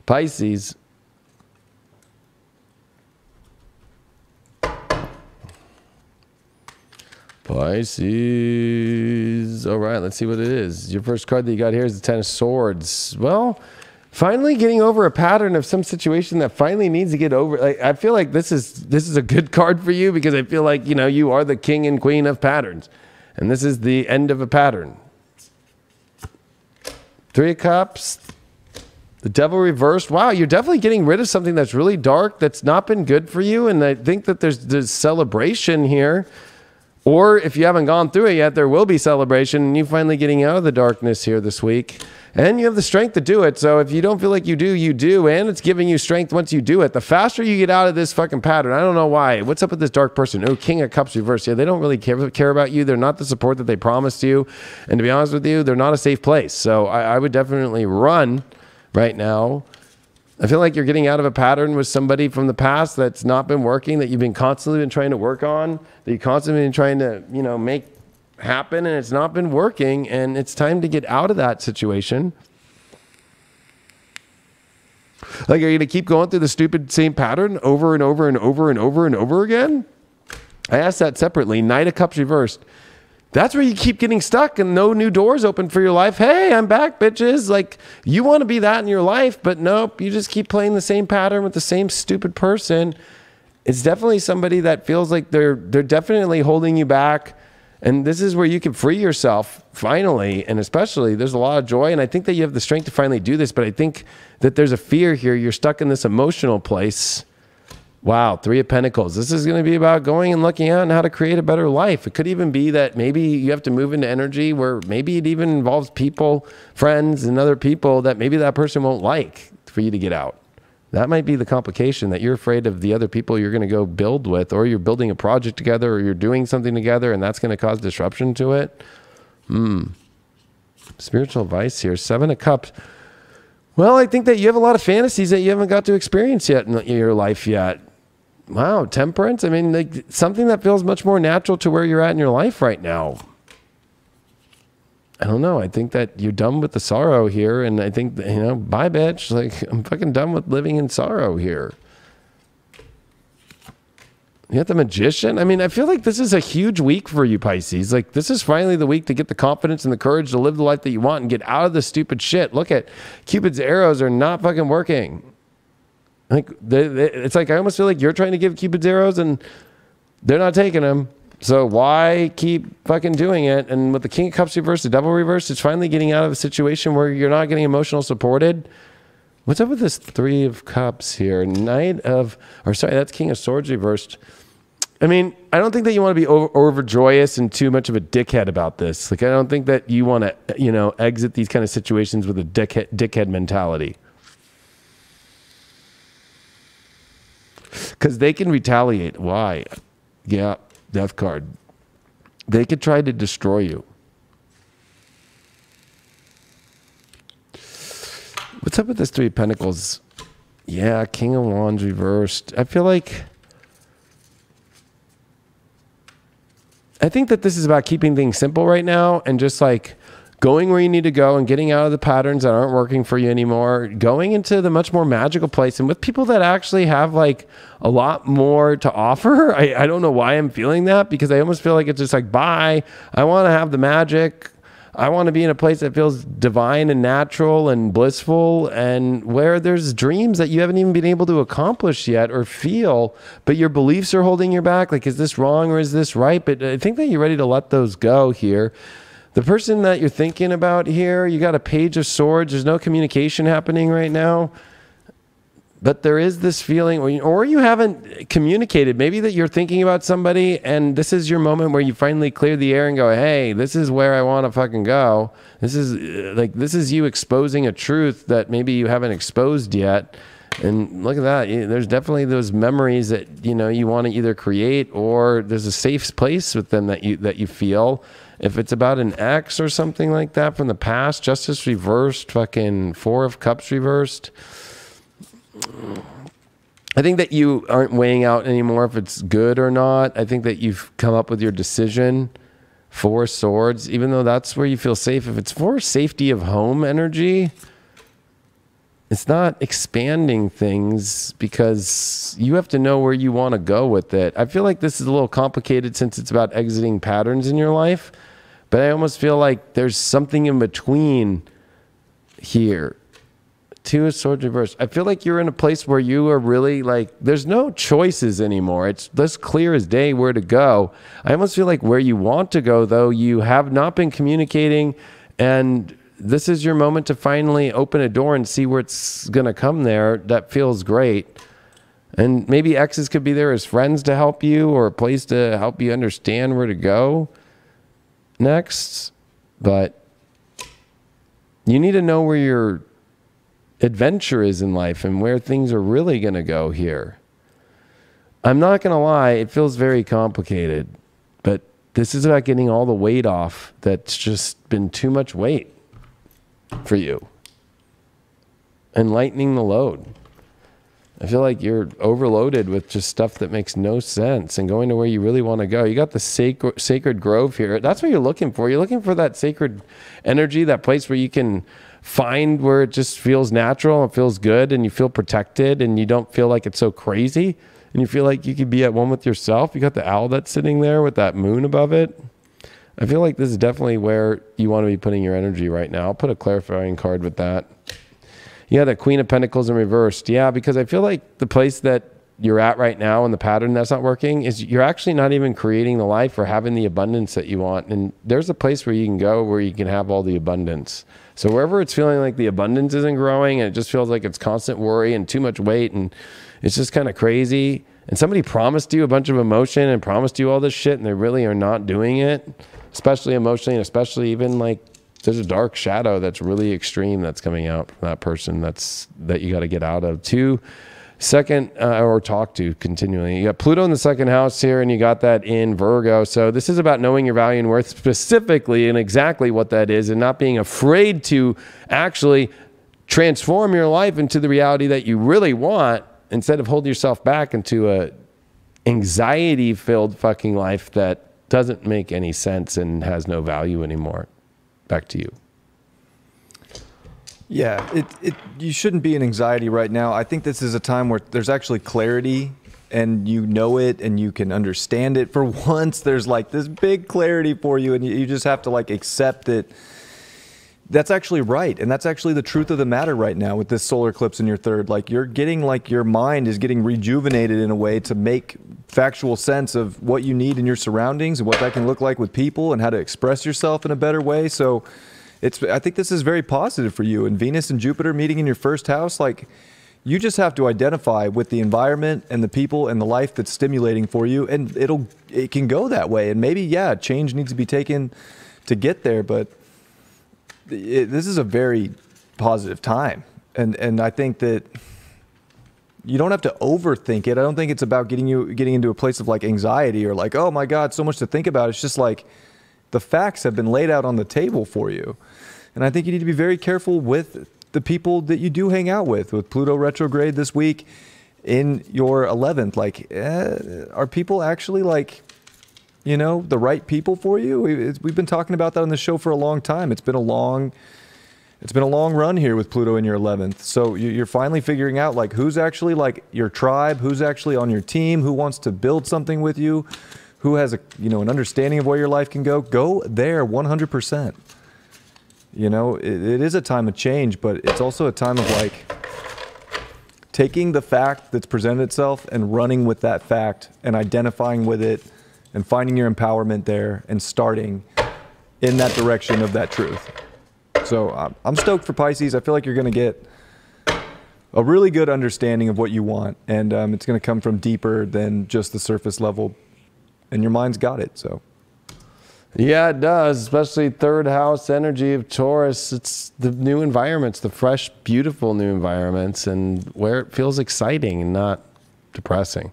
Pisces. Pisces. All right, let's see what it is. Your first card that you got here is the Ten of Swords. Well, finally getting over a pattern of some situation that finally needs to get over. Like, I feel like this is a good card for you because I feel like, you know, you are the king and queen of patterns. And this is the end of a pattern. Three of Cups. The Devil reversed. Wow, you're definitely getting rid of something that's really dark, that's not been good for you. And I think that there's celebration here. Or if you haven't gone through it yet, there will be celebration and you finally getting out of the darkness here this week. And you have the strength to do it. So if you don't feel like you do, you do. And it's giving you strength once you do it. The faster you get out of this fucking pattern, I don't know why. What's up with this dark person? Oh, King of Cups reversed. Yeah, they don't really care about you. They're not the support that they promised you. And to be honest with you, they're not a safe place. So I would definitely run right now. I feel like you're getting out of a pattern with somebody from the past that's not been working, that you've been constantly trying to work on, that you've constantly been trying to, you know, make happen, and it's not been working, and it's time to get out of that situation. Like, are you going to keep going through the stupid same pattern over and over and over and over and over again? I asked that separately. Knight of Cups reversed. That's where you keep getting stuck and no new doors open for your life. Hey, I'm back, bitches. Like, you want to be that in your life, but nope, you just keep playing the same pattern with the same stupid person. It's definitely somebody that feels like they're definitely holding you back. And this is where you can free yourself finally. And especially, there's a lot of joy. And I think that you have the strength to finally do this. But I think that there's a fear here. You're stuck in this emotional place. Wow, Three of Pentacles. This is going to be about going and looking out and how to create a better life. It could even be that maybe you have to move into energy where maybe it even involves people, friends, and other people that maybe that person won't like for you to get out. That might be the complication, that you're afraid of the other people you're going to go build with, or you're building a project together, or you're doing something together, and that's going to cause disruption to it. Spiritual advice here. Seven of Cups. Well, I think that you have a lot of fantasies that you haven't got to experience yet in your life yet. Wow, Temperance. I mean, like, something that feels much more natural to where you're at in your life right now. I don't know. I think that you're done with the sorrow here. And I think that, you know, bye, bitch. Like, I'm fucking done with living in sorrow here. You got the Magician. I mean, I feel like this is a huge week for you, Pisces. Like, this is finally the week to get the confidence and the courage to live the life that you want and get out of the stupid shit. Look at Cupid's arrows are not fucking working. Like, it's like I almost feel like you're trying to give Cupid's arrows and they're not taking them. So why keep fucking doing it? And with the King of Cups reversed, the Devil reversed, it's finally getting out of a situation where you're not getting emotional supported. What's up with this Three of Cups here? That's King of Swords reversed. I mean, I don't think that you want to be overjoyous and too much of a dickhead about this. Like, I don't think that you want to, you know, exit these kind of situations with a dickhead mentality. Because they can retaliate. Why? Yeah, Death card. They could try to destroy you. What's up with this Three of Pentacles? Yeah, King of Wands reversed. I feel like... I think that this is about keeping things simple right now and just like going where you need to go and getting out of the patterns that aren't working for you anymore, going into the much more magical place and with people that actually have like a lot more to offer. I don't know why I'm feeling that, because I almost feel like it's just like, bye. I want to have the magic. I want to be in a place that feels divine and natural and blissful, and where there's dreams that you haven't even been able to accomplish yet or feel, but your beliefs are holding you back. Like, is this wrong or is this right? But I think that you're ready to let those go here. The person that you're thinking about here, you got a Page of Swords. There's no communication happening right now. But there is this feeling, or you haven't communicated. Maybe that you're thinking about somebody and this is your moment where you finally clear the air and go, hey, this is where I want to fucking go. This is you exposing a truth that maybe you haven't exposed yet. And look at that. There's definitely those memories that, you know, you want to either create, or there's a safe place with them that you feel. If it's about an ex or something like that from the past, Justice reversed, fucking Four of Cups reversed. I think that you aren't weighing out anymore if it's good or not. I think that you've come up with your decision. Four Swords, even though that's where you feel safe. If it's for safety of home energy, It's not expanding things because you have to know where you want to go with it. I feel like this is a little complicated since it's about exiting patterns in your life, but I almost feel like there's something in between here. Two of Swords reversed. I feel like you're in a place where you are really like, there's no choices anymore. It's this clear as day where to go. I almost feel like where you want to go, though, you have not been communicating, and this is your moment to finally open a door and see where it's going to come there. That feels great. And maybe exes could be there as friends to help you, or a place to help you understand where to go next. But you need to know where your adventure is in life and where things are really going to go here. I'm not going to lie, it feels very complicated, but this is about getting all the weight off that's just been too much weight for you, and lightening the load. I feel like you're overloaded with just stuff that makes no sense, and going to where you really want to go. You got the sacred grove here. That's what you're looking for. You're looking for that sacred energy, that place where you can find where it just feels natural and feels good, and you feel protected, and you don't feel like it's so crazy, and you feel like you could be at one with yourself. You got the owl that's sitting there with that moon above it. I feel like this is definitely where you want to be putting your energy right now. I'll put a clarifying card with that. Yeah, the Queen of Pentacles in reversed. Yeah, because I feel like the place that you're at right now and the pattern that's not working is you're actually not even creating the life or having the abundance that you want. And there's a place where you can go where you can have all the abundance. So wherever it's feeling like the abundance isn't growing and it just feels like it's constant worry and too much weight and it's just kind of crazy, and somebody promised you a bunch of emotion and promised you all this shit and they really are not doing it, especially emotionally, and especially even like there's a dark shadow that's really extreme that's coming out from that person that you got to get out of. Or talk to continually. You got Pluto in the second house here, and you got that in Virgo. So this is about knowing your value and worth specifically and exactly what that is, and not being afraid to actually transform your life into the reality that you really want, instead of holding yourself back into a anxiety-filled fucking life that doesn't make any sense and has no value anymore. Back to you. Yeah, you shouldn't be in anxiety right now. I think this is a time where there's actually clarity, and you know it and you can understand it. For once, there's like this big clarity for you, and you just have to like accept that that's actually right. And that's actually the truth of the matter right now with this solar eclipse in your third. Like you're getting like your mind is getting rejuvenated in a way to make factual sense of what you need in your surroundings and what that can look like with people and how to express yourself in a better way. So I think this is very positive for you. And Venus and Jupiter meeting in your first house, like you just have to identify with the environment and the people and the life that's stimulating for you, and it can go that way. And maybe, yeah, change needs to be taken to get there, but this is a very positive time. And I think that you don't have to overthink it. I don't think it's about getting into a place of like anxiety or like, oh my God, so much to think about. It's just like the facts have been laid out on the table for you. And I think you need to be very careful with the people that you do hang out with Pluto retrograde this week in your 11th. Like, are people actually like, you know, the right people for you? We've been talking about that on the show for a long time. It's been a long run here with Pluto in your 11th. So you're finally figuring out like who's actually like your tribe, who's actually on your team, who wants to build something with you, who has an understanding of where your life can go. Go there 100%. You know, it is a time of change, but it's also a time of like taking the fact that's presented itself and running with that fact and identifying with it and finding your empowerment there and starting in that direction of that truth. So I'm stoked for Pisces. I feel like you're going to get a really good understanding of what you want, and it's going to come from deeper than just the surface level, and your mind's got it. So yeah, it does, especially third house energy of Taurus. It's the new environments, the fresh, beautiful new environments, and where it feels exciting and not depressing.